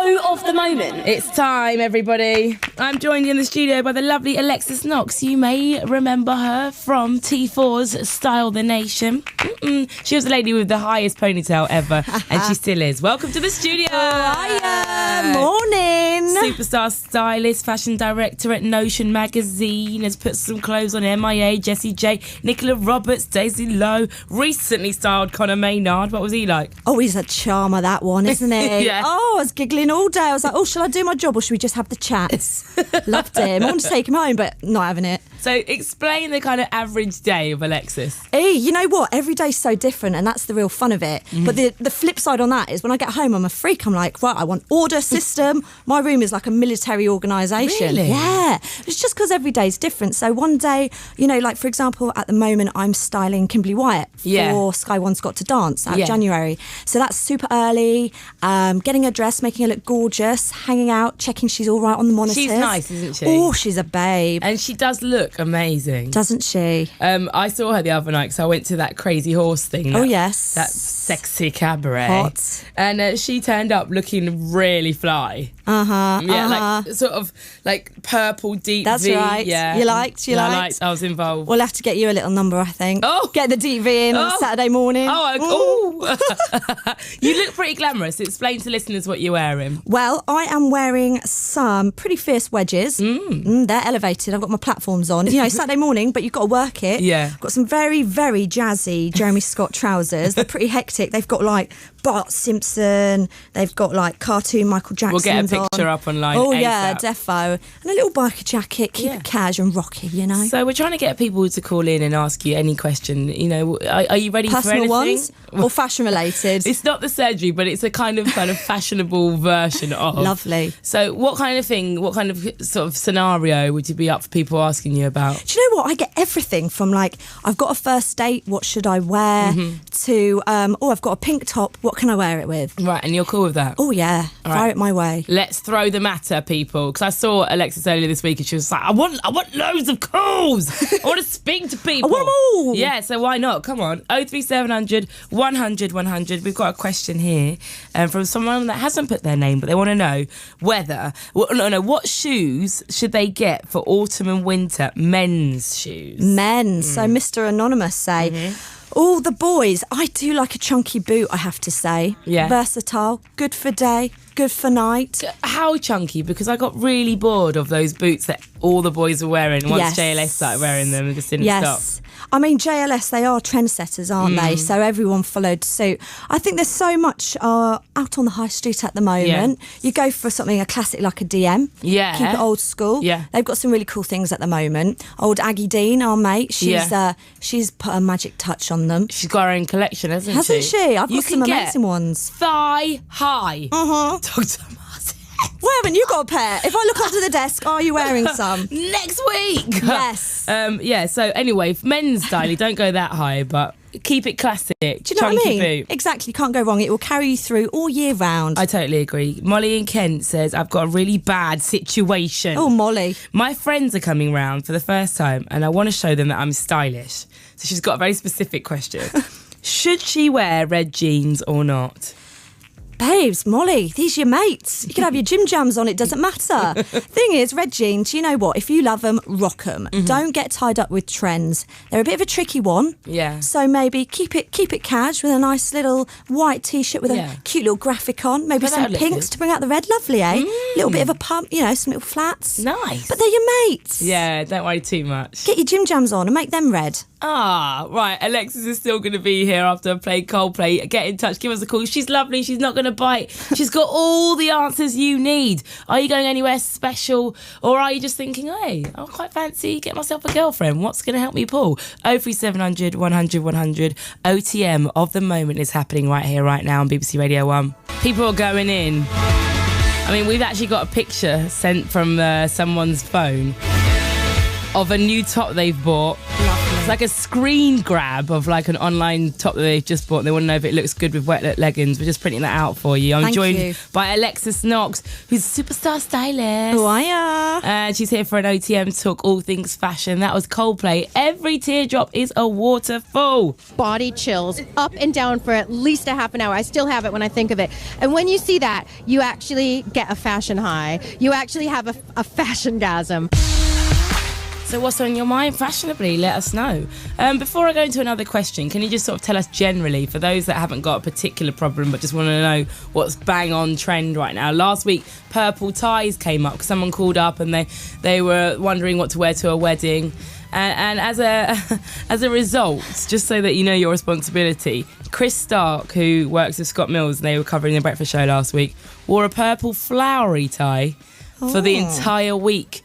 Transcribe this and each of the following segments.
show of the moment. It's time, everybody. I'm joined in the studio by the lovely Alexis Knox. You may remember her from T4's Style the Nation. She was the lady with the highest ponytail ever, and she still is. Welcome to the studio. Hiya, morning. Superstar stylist, fashion director at Notion magazine, has put some clothes on MIA, Jessie J, Nicola Roberts, Daisy Lowe, recently styled Conor Maynard. What was he like? Oh, he's a charmer, that one, isn't he? Yeah. Oh, I was giggling all day. I was like, oh, shall I do my job or should we just have the chats? Loved him. I wanted to take him home, but not having it. So explain the kind of average day of Alexis. Hey, you know what? Every day's so different, and that's the real fun of it. But the flip side on that is when I get home, I'm a freak. I'm like, right, I want order, system. My room is like a military organisation. Really? Yeah. It's just because every day's different. So one day, you know, like for example, at the moment, I'm styling Kimberly Wyatt for Sky One's Got to Dance out of January. So that's super early. Getting her dressed, making her look gorgeous, hanging out, checking she's all right on the monitors. She's nice, isn't she? Oh, she's a babe. And she does look amazing. Doesn't she? I saw her the other night because I went to that Crazy Horse thing. Oh, yes. That sexy cabaret. Hot. And she turned up looking really fly. Like sort of like purple deep That's V. right. Yeah. You liked? I liked. I was involved. We'll have to get you a little number, I think. Oh. Get the DV in on Saturday morning. You look pretty glamorous. Explain to listeners what you're wearing. Well, I am wearing some pretty fierce wedges. They're elevated. I've got my platforms on. You know, Saturday morning, but you've got to work it. Yeah. Got some very, very jazzy Jeremy Scott trousers. They're pretty hectic. They've got like Bart Simpson. They've got like cartoon Michael Jackson. We'll get a picture up online. Oh, ASAP. yeah, defo. And a little biker jacket. Keep it cash and rocky, you know. So we're trying to get people to call in and ask you any question. You know, are you ready for anything? Personal ones or fashion related? It's not the surgery, but it's a kind of fashionable version of. Lovely. So what kind of thing, what kind of sort of scenario would you be up for people asking you about? Do you know what? I get everything from like, I've got a first date, what should I wear? To, I've got a pink top, what can I wear it with? Right, and you're cool with that? Oh, yeah. Fire it my way. Let's throw them at her, people. Because I saw Alexis earlier this week and she was like, I want loads of calls. I want to speak to people. I want them all. Yeah, so why not? Come on. 03700 100 100. We've got a question here from someone that hasn't put their name, but they want to know what shoes should they get for autumn and winter? Men's shoes. Men's. So Mr. Anonymous say... All the boys, I do like a chunky boot, I have to say. Yeah. Versatile, good for day, good for night. How chunky? Because I got really bored of those boots that all the boys were wearing once JLS started wearing them and just didn't stop. I mean, JLS, they are trendsetters, aren't they? So everyone followed suit. I think there's so much out on the high street at the moment. Yeah. You go for something, a classic like a DM. Yeah. Keep it old school. Yeah. They've got some really cool things at the moment. Old Aggie Dean, our mate, she's put a magic touch on them. She's got her own collection, hasn't she? Hasn't she? I've got some amazing ones. Thigh high. Dr. Where haven't you got a pair? If I look under the desk, are you wearing some? Next week. Yes. So anyway, men's styling, don't go that high, but keep it classic. Do you know what I mean? Boot. Exactly, can't go wrong. It will carry you through all year round. I totally agree. Molly in Kent says, I've got a really bad situation. Oh, Molly. My friends are coming round for the first time and I want to show them that I'm stylish. So she's got a very specific question. Should she wear red jeans or not? Babes, Molly, these are your mates. You can have your gym jams on, it doesn't matter. Thing is, red jeans, you know what? If you love them, rock them. Don't get tied up with trends. They're a bit of a tricky one. Yeah. So maybe keep it cash with a nice little white t-shirt with a cute little graphic on. Maybe some pinks to bring out the red. Lovely, eh? Little bit of a pump, you know, some little flats. Nice. But they're your mates. Yeah, don't worry too much. Get your gym jams on and make them red. Right. Alexis is still going to be here after I play Coldplay. Get in touch. Give us a call. She's lovely. She's not going to bite. She's got all the answers you need. Are you going anywhere special? Or are you just thinking, hey, I quite fancy get myself a girlfriend. What's going to help me pull? 03700 100 100. OTM of the moment is happening right here, right now on BBC Radio 1. People are going in. I mean, we've actually got a picture sent from someone's phone of a new top they've bought. Lovely. It's like a screen grab of like an online top that they've just bought. They want to know if it looks good with wet leggings. We're just printing that out for you. I'm Thank joined you. by Alexis Knox, who's a superstar stylist. Who are ya? And she's here for an OTM talk, all things fashion. That was Coldplay. Every teardrop is a waterfall. Body chills up and down for at least a half an hour. I still have it when I think of it. And when you see that, you actually get a fashion high. You actually have a fashion-gasm. So what's on your mind fashionably? Let us know. Before I go into another question, can you just sort of tell us generally, for those that haven't got a particular problem but just want to know what's bang on trend right now? Last week, purple ties came up. Someone called up and they were wondering what to wear to a wedding. And as a result, just so that you know your responsibility, Chris Stark, who works with Scott Mills, and they were covering the breakfast show last week, wore a purple flowery tie for the entire week.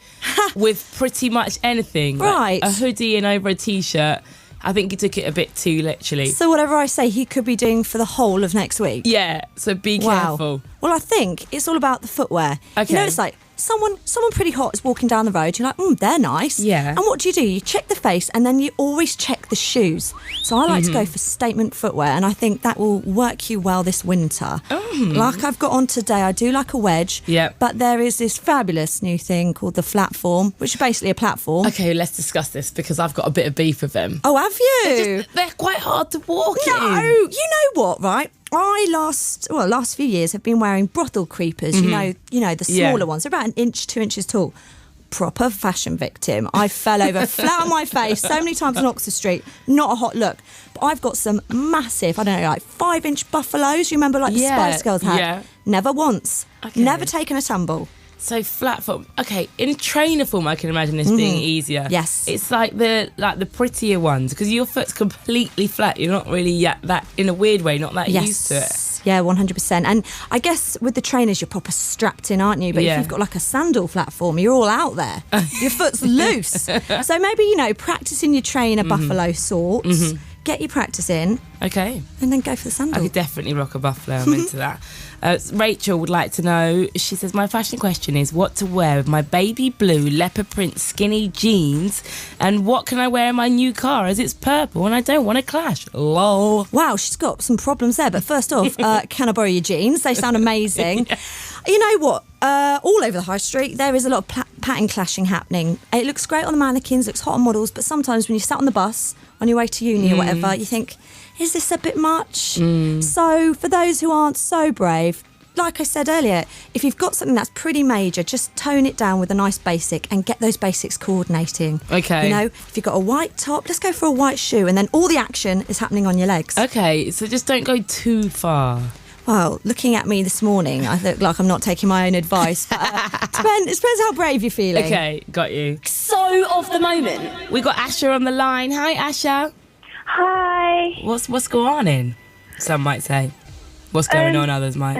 With pretty much anything. Right. Like a hoodie and over a T-shirt. I think he took it a bit too literally. So whatever I say, he could be doing for the whole of next week. Yeah, so be careful. Well, I think it's all about the footwear. Okay. You know, it's like someone pretty hot is walking down the road. You're like, they're nice. Yeah. And what do? You check the face, and then you always check the shoes. So I like to go for statement footwear, and I think that will work you well this winter. Like I've got on today, I do like a wedge. Yeah. But there is this fabulous new thing called the platform, which is basically a platform. Okay, let's discuss this because I've got a bit of beef with them. Oh, have you? They're quite hard to walk in. No, you know what, right? I last few years have been wearing brothel creepers. You know the smaller ones. They're about an inch, 2 inches tall. Proper fashion victim. I fell over flat on my face so many times on Oxford Street. Not a hot look. But I've got some massive, I don't know, like 5-inch buffaloes. You remember like the Spice Girls had? Yeah. Never once. Okay. Never taken a tumble. So flat foot. Okay, in trainer form, I can imagine this being easier. Yes. It's like the prettier ones because your foot's completely flat. You're not really that, in a weird way, not that used to it. Yeah, 100%. And I guess with the trainers, you're proper strapped in, aren't you? But if you've got like a sandal platform, you're all out there. Your foot's loose. So maybe, practice in your trainer buffalo sorts. Get your practice in. Okay. And then go for the I sandal. could definitely rock a buffalo. I'm into that. Rachel would like to know, she says, my fashion question is what to wear with my baby blue leopard print skinny jeans, and what can I wear in my new car as it's purple and I don't want to clash. Lol. Wow, she's got some problems there. But first off, can I borrow your jeans? They sound amazing. You know what? All over the high street, there is a lot of pattern clashing happening. It looks great on the mannequins, looks hot on models, but sometimes when you sat on the bus on your way to uni or whatever, you think, is this a bit much? So for those who aren't so brave, like I said earlier, if you've got something that's pretty major, just tone it down with a nice basic and get those basics coordinating. Okay. If you've got a white top, let's go for a white shoe, and then all the action is happening on your legs. Okay, so just don't go too far. Well, looking at me this morning, I look like I'm not taking my own advice. But, it depends how brave you're feeling. Okay, got you. So of the moment. We got Asha on the line. Hi, Asha. Hi. What's going on? Some might say. What's going on? Others might.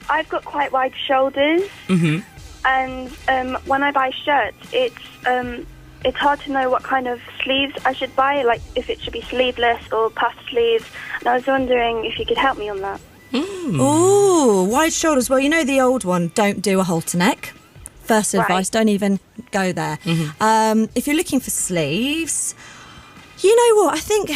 I've got quite wide shoulders, and when I buy shirts, it's hard to know what kind of sleeves I should buy, like if it should be sleeveless or puff sleeves. And I was wondering if you could help me on that. Ooh, wide shoulders. Well, you know the old one, don't do a halter neck. First advice, don't even go there. If you're looking for sleeves, you know what? I think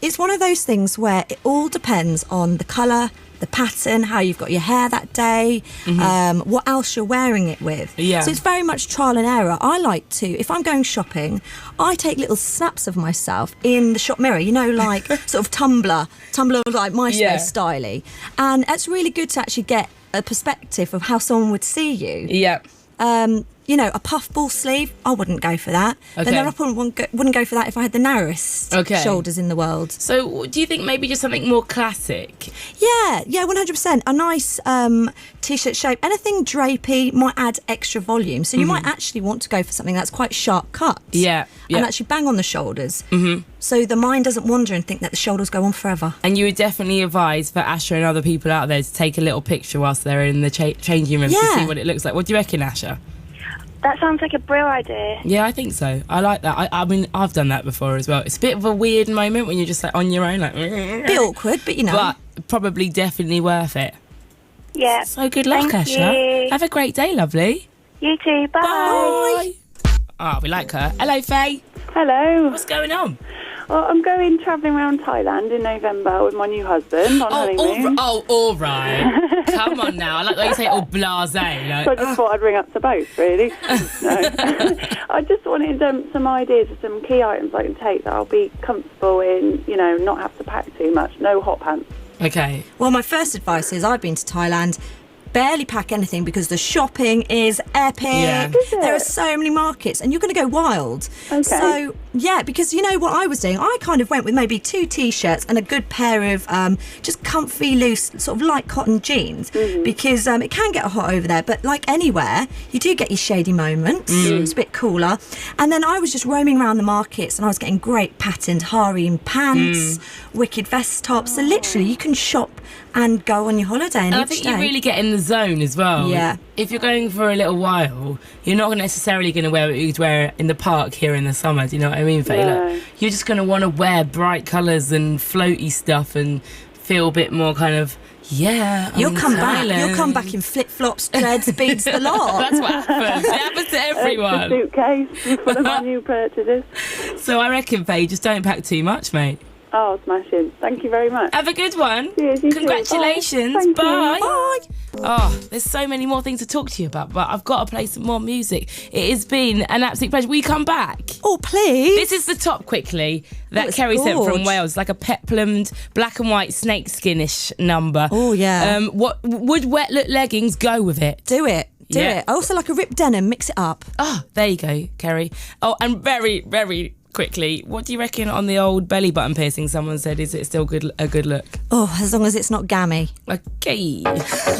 it's one of those things where it all depends on the colour, the pattern, how you've got your hair that day, what else you're wearing it with. Yeah. So it's very much trial and error. I like to, if I'm going shopping, I take little snaps of myself in the shop mirror, like sort of Tumblr like MySpace styly. And it's really good to actually get a perspective of how someone would see you. Yeah. A puffball sleeve, I wouldn't go for that. Okay. Then I wouldn't go for that if I had the narrowest shoulders in the world. So do you think maybe just something more classic? Yeah, 100%. A nice T-shirt shape. Anything drapey might add extra volume. So you might actually want to go for something that's quite sharp cut. Yeah. And actually bang on the shoulders. So the mind doesn't wander and think that the shoulders go on forever. And you would definitely advise for Asha and other people out there to take a little picture whilst they're in the changing room to see what it looks like. What do you reckon, Asha? That sounds like a brilliant idea. Yeah, I think so. I like that. I mean, I've done that before as well. It's a bit of a weird moment when you're just like on your own, like... Bit awkward, but But probably definitely worth it. Yeah. So good luck, Thank Asha. you. Have a great day, lovely. You too. Bye. Bye. Ah, we like her. Hello, Faye. Hello. What's going on? Well, I'm going travelling around Thailand in November with my new husband on honeymoon. All right. Come on now. I like the way you say it all blasé. So I just thought I'd ring up to both, really. No. I just wanted some ideas of some key items I can take that I'll be comfortable in, not have to pack too much. No hot pants. Okay. Well, my first advice is I've been to Thailand. Barely pack anything because the shopping is epic. Yeah. There are so many markets and you're going to go wild. Okay. So, yeah, because you know what I was doing? I kind of went with maybe 2 T-shirts and a good pair of just comfy, loose, sort of light cotton jeans because it can get hot over there. But like anywhere, you do get your shady moments. It's a bit cooler. And then I was just roaming around the markets and I was getting great patterned harem pants, wicked vest tops. So literally you can shop and go on your holiday. And I think you really get in the zone as well. Yeah. If you're going for a little while, you're not necessarily going to wear what you'd wear in the park here in the summer. Do you know what I mean, Faye? No. Like, you're just going to want to wear bright colours and floaty stuff and feel a bit more kind of, You'll come back in flip-flops, dreads, beads, the lot. That's what happens. It happens to everyone. Extra suitcase full of my new purchases. So I reckon, Faye, just don't pack too much, mate. Oh, smashing. Thank you very much. Have a good one. Cheers, you too. Congratulations. Bye. Thank you. Bye. Bye. Oh, there's so many more things to talk to you about, but I've got to play some more music. It has been an absolute pleasure. Will you come back? Oh, please. This is the top quickly that it's Kerry sent from gorge. Wales, like a peplumed black and white snakeskinish number. Oh, yeah. What would wet look leggings go with it? Do it. Do Yeah. it. I also like a ripped denim. Mix it up. Oh, there you go, Kerry. Oh, and very, very quickly, what do you reckon on the old belly button piercing? Someone said, is it still a good look? Oh, as long as it's not gammy. Okay.